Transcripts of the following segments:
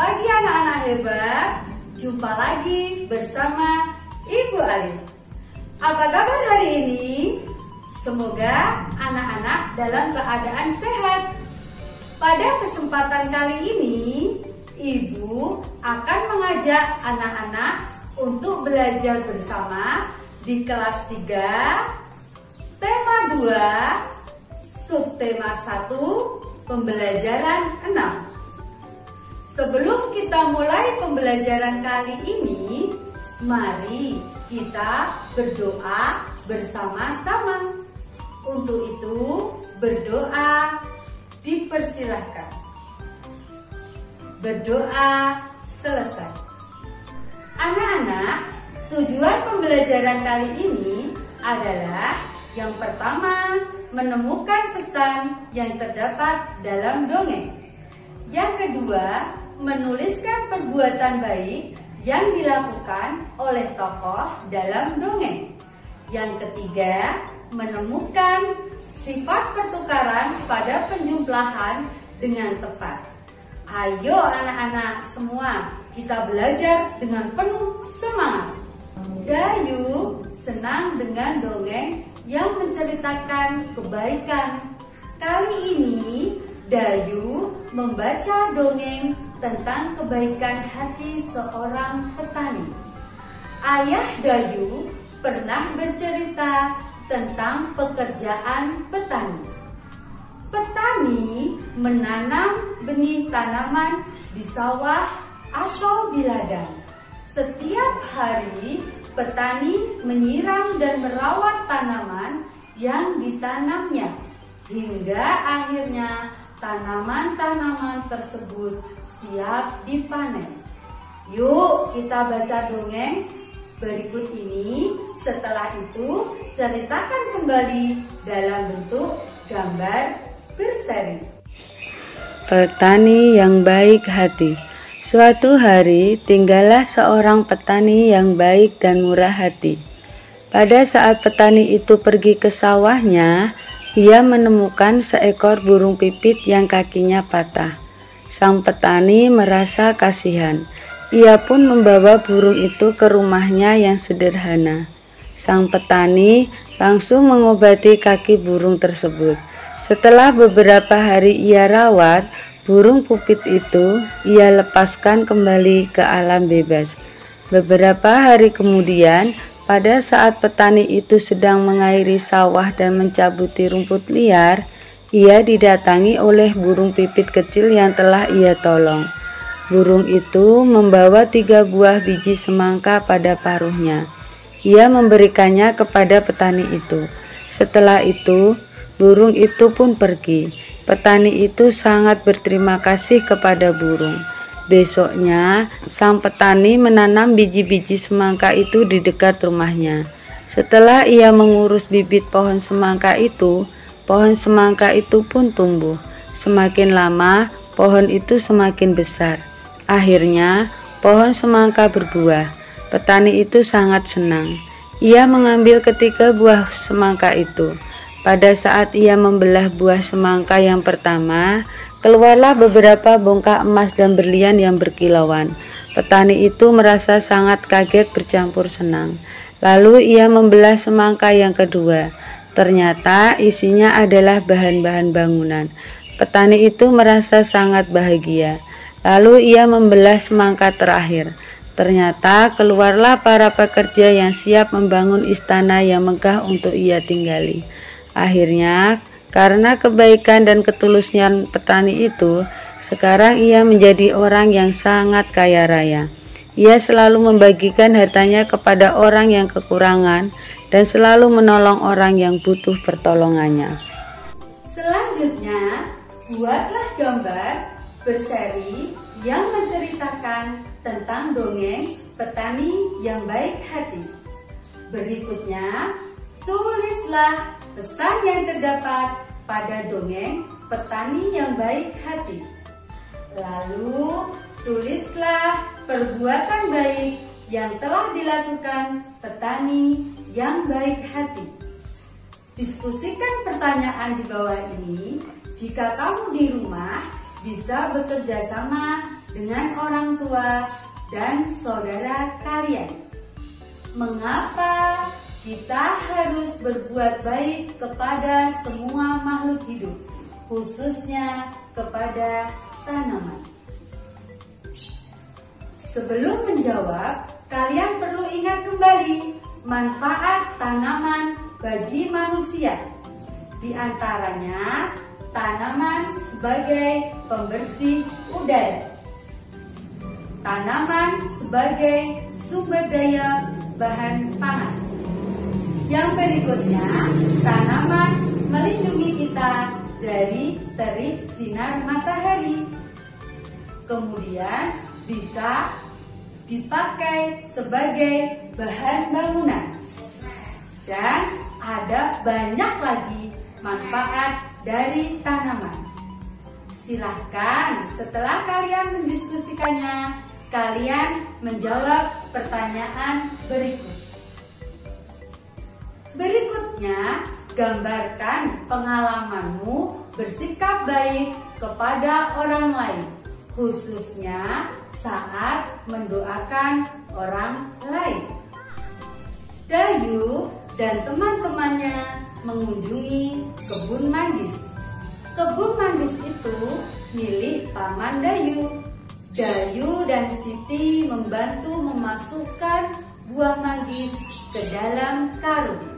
pagi anak-anak hebat. Jumpa lagi bersama Ibu Alif. Apa kabar hari ini? Semoga anak-anak dalam keadaan sehat. Pada kesempatan kali ini, Ibu akan mengajak anak-anak untuk belajar bersama di kelas 3, tema 2, subtema 1, pembelajaran 6. Sebelum kita mulai pembelajaran kali ini, mari kita berdoa bersama-sama. Untuk itu, berdoa dipersilahkan. Berdoa selesai. Anak-anak, tujuan pembelajaran kali ini adalah yang pertama, menemukan pesan yang terdapat dalam dongeng. Yang kedua, menuliskan perbuatan baik yang dilakukan oleh tokoh dalam dongeng. Yang ketiga, menemukan sifat pertukaran pada penjumlahan dengan tepat. Ayo anak-anak semua, kita belajar dengan penuh semangat. Dayu senang dengan dongeng yang menceritakan kebaikan. Kali ini Dayu membaca dongeng tentang kebaikan hati seorang petani. Ayah Dayu pernah bercerita tentang pekerjaan petani. Petani menanam benih tanaman di sawah atau di ladang. Setiap hari petani menyiram dan merawat tanaman yang ditanamnya hingga akhirnya tanaman-tanaman tersebut siap dipanen. Yuk kita baca dongeng berikut ini. Setelah itu ceritakan kembali dalam bentuk gambar berseri. Petani yang baik hati. Suatu hari tinggallah seorang petani yang baik dan murah hati. Pada saat petani itu pergi ke sawahnya, ia menemukan seekor burung pipit yang kakinya patah. Sang petani merasa kasihan. Ia pun membawa burung itu ke rumahnya yang sederhana. Sang petani langsung mengobati kaki burung tersebut. Setelah beberapa hari ia rawat, burung pipit itu ia lepaskan kembali ke alam bebas. Beberapa hari kemudian, pada saat petani itu sedang mengairi sawah dan mencabuti rumput liar, ia didatangi oleh burung pipit kecil yang telah ia tolong. Burung itu membawa 3 buah biji semangka pada paruhnya. Ia memberikannya kepada petani itu. Setelah itu, burung itu pun pergi. Petani itu sangat berterima kasih kepada burung. Besoknya, sang petani menanam biji-biji semangka itu di dekat rumahnya. Setelah ia mengurus bibit pohon semangka itu pun tumbuh. Semakin lama, pohon itu semakin besar. Akhirnya, pohon semangka berbuah. Petani itu sangat senang. Ia mengambil ketiga buah semangka itu. Pada saat ia membelah buah semangka yang pertama, keluarlah beberapa bongkah emas dan berlian yang berkilauan. Petani itu merasa sangat kaget bercampur senang. Lalu ia membelah semangka yang kedua. Ternyata isinya adalah bahan-bahan bangunan. Petani itu merasa sangat bahagia. Lalu ia membelah semangka terakhir. Ternyata keluarlah para pekerja yang siap membangun istana yang megah untuk ia tinggali. Akhirnya, karena kebaikan dan ketulusan petani itu, sekarang ia menjadi orang yang sangat kaya raya. Ia selalu membagikan hartanya kepada orang yang kekurangan dan selalu menolong orang yang butuh pertolongannya. Selanjutnya, buatlah gambar berseri yang menceritakan tentang dongeng petani yang baik hati. Berikutnya, tulislah pesan yang terdapat pada dongeng petani yang baik hati. Lalu, tulislah perbuatan baik yang telah dilakukan petani yang baik hati. Diskusikan pertanyaan di bawah ini. Jika kamu di rumah, bisa bekerja sama dengan orang tua dan saudara kalian. Mengapa kita harus berbuat baik kepada semua makhluk hidup, khususnya kepada tanaman? Sebelum menjawab, kalian perlu ingat kembali manfaat tanaman bagi manusia. Di antaranya, tanaman sebagai pembersih udara, tanaman sebagai sumber daya bahan pangan. Yang berikutnya, tanaman melindungi kita dari terik sinar matahari. Kemudian bisa dipakai sebagai bahan bangunan. Dan ada banyak lagi manfaat dari tanaman. Silahkan setelah kalian mendiskusikannya, kalian menjawab pertanyaan berikut. Berikutnya, gambarkan pengalamanmu bersikap baik kepada orang lain, khususnya saat mendoakan orang lain. Dayu dan teman-temannya mengunjungi kebun manggis. Kebun manggis itu milik Paman Dayu. Dayu dan Siti membantu memasukkan buah manggis ke dalam karung.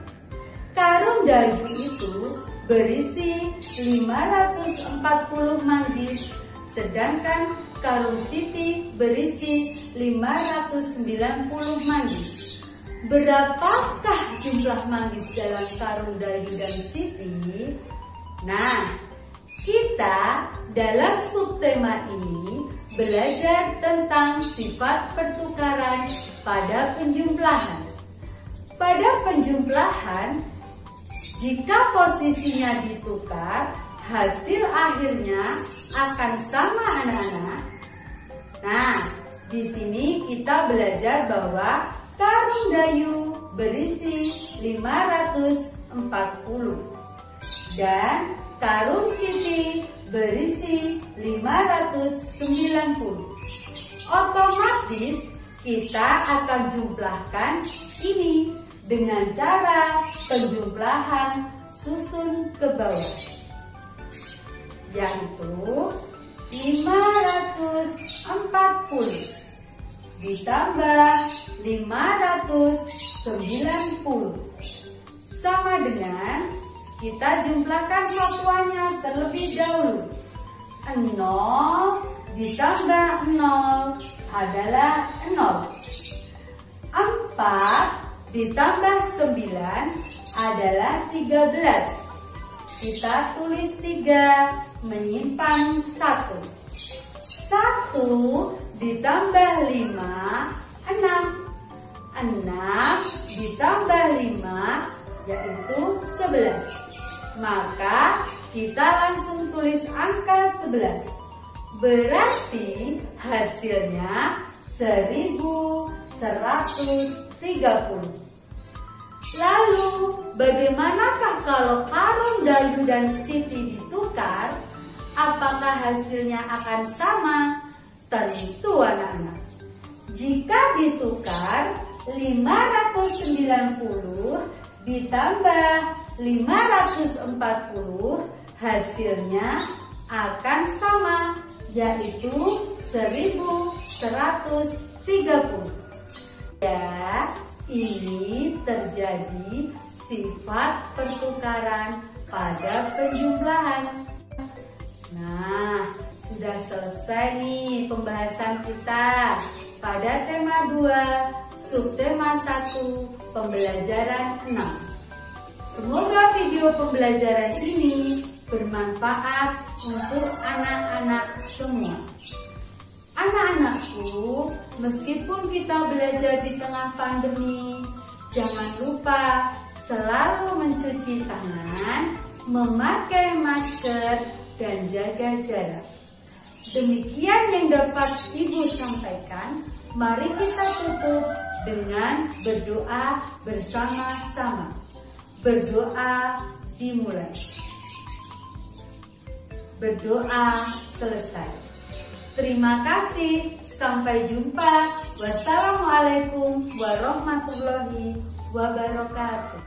Karung Dayu itu berisi 540 manggis, sedangkan karung Siti berisi 590 manggis. Berapakah jumlah manggis dalam karung Dayu dan Siti? Nah, kita dalam subtema ini belajar tentang sifat pertukaran pada penjumlahan. Pada penjumlahan, jika posisinya ditukar, hasil akhirnya akan sama anak-anak. Nah, di sini kita belajar bahwa karung Dayu berisi 540 dan karung Siti berisi 590. Otomatis kita akan jumlahkan ini dengan cara penjumlahan susun ke bawah, yaitu 540 ditambah 590 sama dengan, kita jumlahkan satuannya terlebih dahulu. 0 ditambah 0 adalah 0. 4 ditambah 9 adalah 13. Kita tulis 3, menyimpan 1. 1 ditambah 5, 6. 6 ditambah 5 yaitu 11. Maka kita langsung tulis angka 11. Berarti hasilnya 1130. Lalu bagaimanakah kalau karung Dayu dan Siti ditukar? Apakah hasilnya akan sama? Tentu anak-anak. Jika ditukar 590 ditambah 540, hasilnya akan sama, yaitu 1130. Ya, ini terjadi sifat pertukaran pada penjumlahan. Nah, sudah selesai nih pembahasan kita pada tema 2, subtema 1, pembelajaran 6. Semoga video pembelajaran ini bermanfaat untuk anak-anak semua. Anak-anakku, meskipun kita belajar di tengah pandemi, jangan lupa selalu mencuci tangan, memakai masker, dan jaga jarak. Demikian yang dapat Ibu sampaikan. Mari kita tutup dengan berdoa bersama-sama. Berdoa dimulai. Berdoa selesai. Terima kasih. Sampai jumpa. Wassalamualaikum warahmatullahi wabarakatuh.